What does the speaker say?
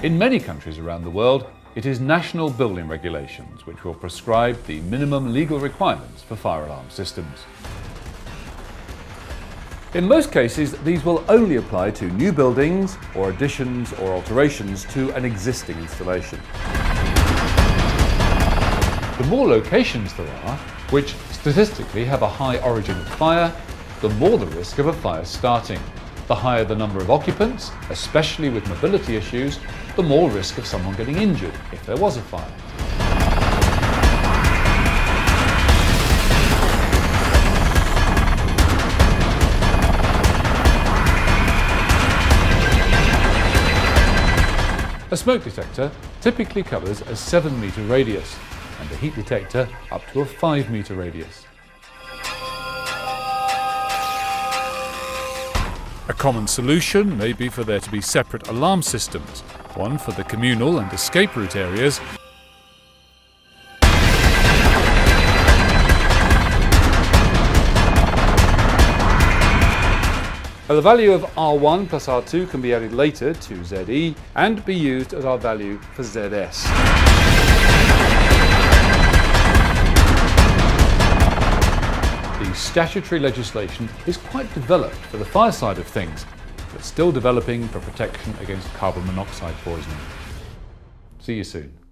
In many countries around the world, it is national building regulations which will prescribe the minimum legal requirements for fire alarm systems. In most cases, these will only apply to new buildings or additions or alterations to an existing installation. The more locations there are, which statistically have a high origin of fire, the more the risk of a fire starting. The higher the number of occupants, especially with mobility issues, the more risk of someone getting injured if there was a fire. A smoke detector typically covers a 7-metre radius, and a heat detector up to a 5-metre radius. A common solution may be for there to be separate alarm systems, one for the communal and escape route areas, the value of R1 plus R2 can be added later to ZE and be used as our value for ZS. The statutory legislation is quite developed for the fire side of things, but still developing for protection against carbon monoxide poisoning. See you soon.